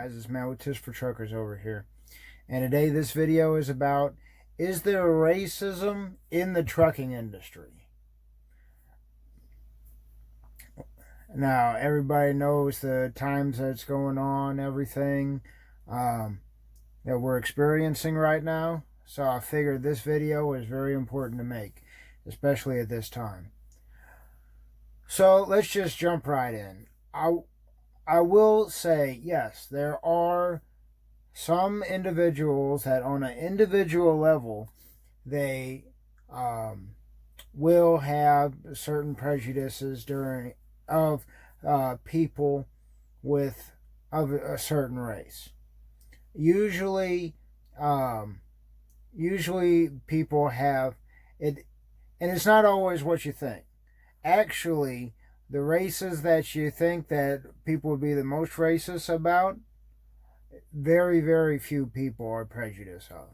guys, it's Matt with Tips for Truckers over here. And today this video is about, is there racism in the trucking industry? Now, everybody knows the times that's going on, everything that we're experiencing right now. So I figured this video is very important to make, especially at this time. So let's just jump right in. I will say, yes, there are some individuals that on an individual level, they will have certain prejudices of people of a certain race. Usually people have it, and it's not always what you think. Actually, the races that you think that people would be the most racist about, very, very few people are prejudiced of.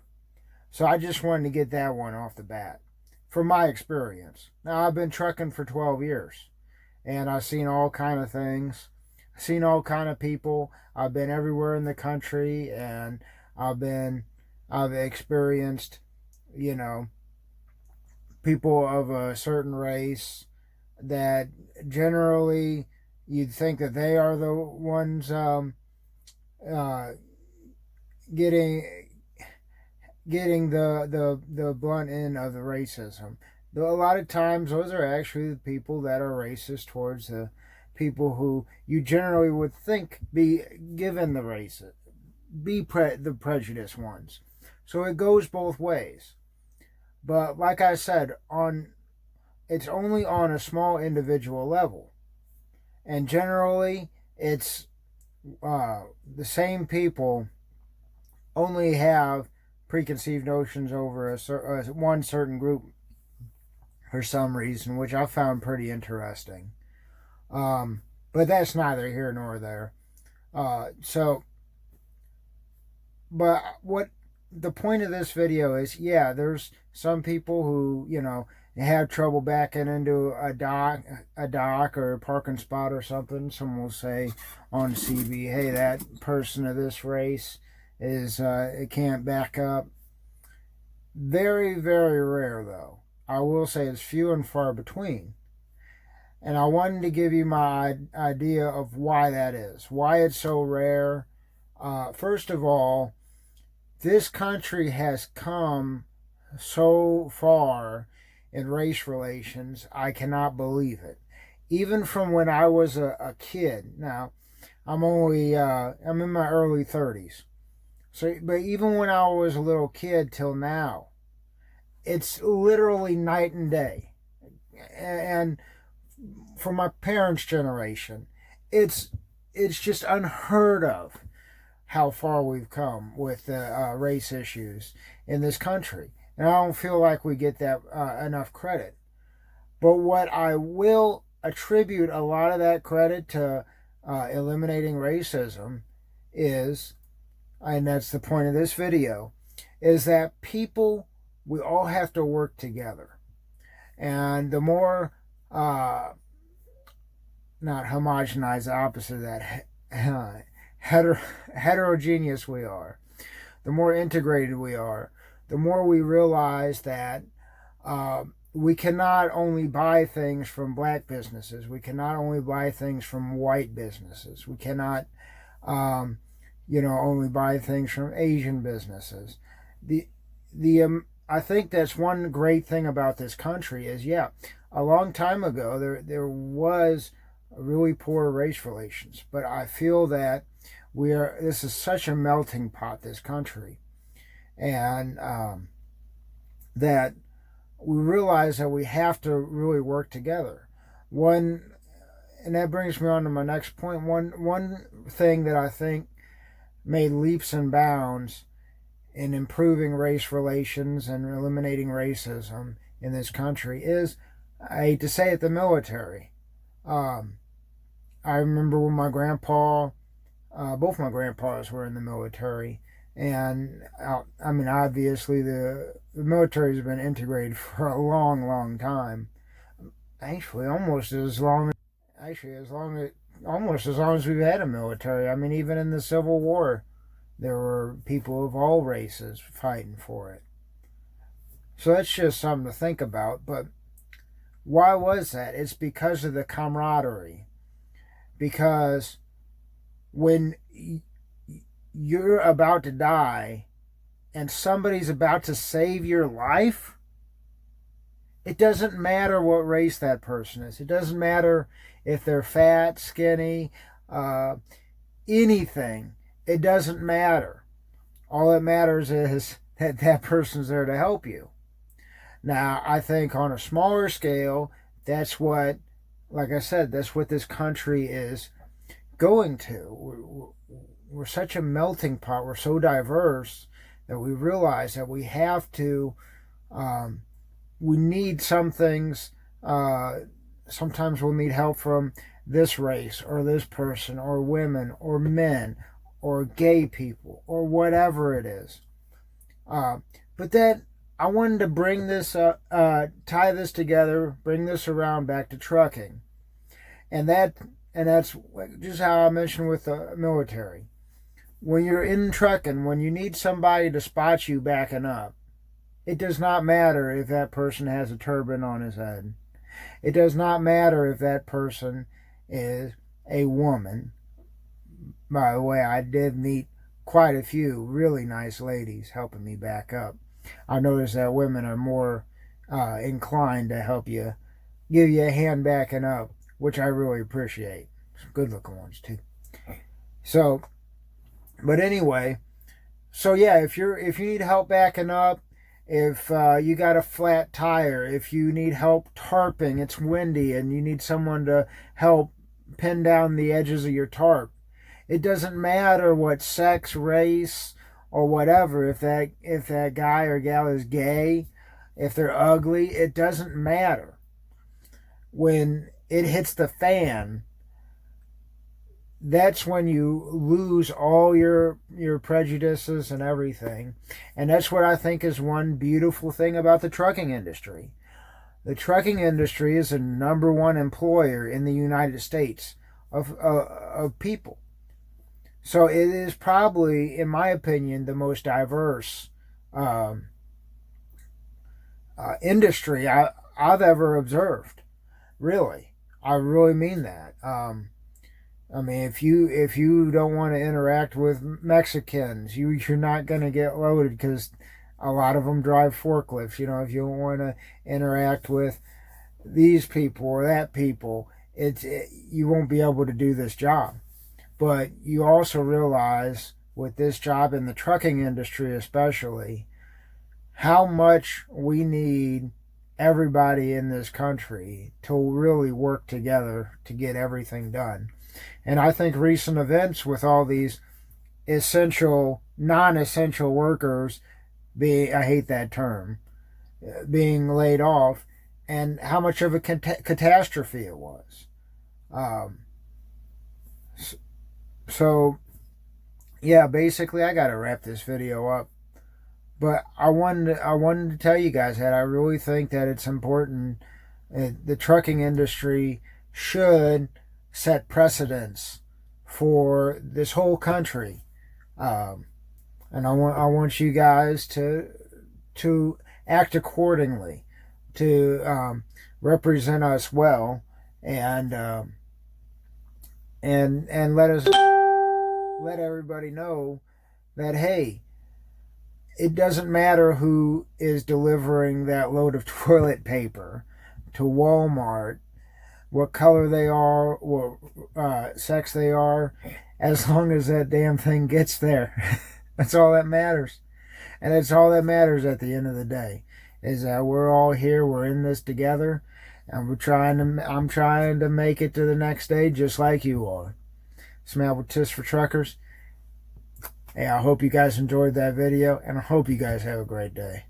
So I just wanted to get that one off the bat from my experience. Now, I've been trucking for 12 years, and I've seen all kind of things. I've seen all kind of people. I've been everywhere in the country, and I've experienced, people of a certain race that generally you'd think that they are the ones getting the blunt end of the racism. Though a lot of times those are actually the people that are racist towards the people who you generally would think be given the the prejudiced ones. So it goes both ways. But like I said, it's only on a small individual level. And generally, it's the same people only have preconceived notions over one certain group for some reason, which I found pretty interesting. But that's neither here nor there. But what the point of this video is, yeah, there's some people who, have trouble backing into a dock or a parking spot or something. Someone will say on CB, hey, that person of this race it can't back up. Very, very rare, though. I will say it's few and far between. And I wanted to give you my idea of why that is, why it's so rare. First of all, this country has come so far in race relations, I cannot believe it. Even from when I was a kid. Now, I'm in my early 30s. So, but even when I was a little kid till now, it's literally night and day. And for my parents' generation, it's just unheard of how far we've come with the race issues in this country. And I don't feel like we get that enough credit. But what I will attribute a lot of that credit to eliminating racism is, and that's the point of this video, is that we all have to work together. And the more, not homogenized, the opposite of that, heterogeneous we are, the more integrated we are, the more we realize that we cannot only buy things from black businesses. We cannot only buy things from white businesses. We cannot, only buy things from Asian businesses. I think that's one great thing about this country is, a long time ago there was really poor race relations, but I feel that this is such a melting pot, this country, and that we realize that we have to really work together. And that brings me on to my next point. One thing that I think made leaps and bounds in improving race relations and eliminating racism in this country is, I hate to say it, the military. I remember when my grandpa, both my grandpas were in the military, and obviously the military has been integrated for a long, long time. Actually, almost as long as almost as long as we've had a military. I mean, even in the Civil War, there were people of all races fighting for it. So that's just something to think about. But why was that? It's because of the camaraderie. Because when you're about to die and somebody's about to save your life, it doesn't matter what race that person is. It doesn't matter if they're fat, skinny, anything. It doesn't matter. All that matters is that that person's there to help you. Now, I think on a smaller scale, that's what, like I said, that's what this country is going to. We're such a melting pot. We're so diverse that we realize that we have to, we need some things. Sometimes we'll need help from this race or this person or women or men or gay people or whatever it is. But then I wanted to bring this, tie this together, bring this around back to trucking. And that's just how I mentioned with the military. When you're in trucking, when you need somebody to spot you backing up, it does not matter if that person has a turban on his head. It does not matter if that person is a woman. By the way, I did meet quite a few really nice ladies helping me back up. I noticed that women are more inclined to help you, give you a hand backing up, which I really appreciate. Some good looking ones too. So, but anyway, so yeah, if you need help backing up, if you got a flat tire, if you need help tarping, it's windy and you need someone to help pin down the edges of your tarp, it doesn't matter what sex, race, or whatever. If that guy or gal is gay, if they're ugly, it doesn't matter. When it hits the fan, that's when you lose all your prejudices and everything. And that's what I think is one beautiful thing about the trucking industry. The trucking industry is the #1 employer in the United States of people. So it is probably, in my opinion, the most diverse industry I've ever observed. Really, I really mean that. I mean, if you don't want to interact with Mexicans, you're not going to get loaded because a lot of them drive forklifts. You know, if you don't want to interact with these people or that people, you won't be able to do this job. But you also realize with this job in the trucking industry especially, how much we need everybody in this country to really work together to get everything done. And I think recent events with all these essential, non-essential workers I hate that term, being laid off, and how much of a catastrophe it was. So, yeah, basically I got to wrap this video up. But I wanted to tell you guys that I really think that it's important. The trucking industry should set precedents for this whole country, and I want you guys to act accordingly, to represent us well, and let everybody know that, hey, it doesn't matter who is delivering that load of toilet paper to Walmart, what color they are, what sex they are, as long as that damn thing gets there. That's all that matters. And that's all that matters at the end of the day, is that we're all here, we're in this together, and I'm trying to make it to the next day just like you are. Smell with Tips for Truckers. Hey, I hope you guys enjoyed that video, and I hope you guys have a great day.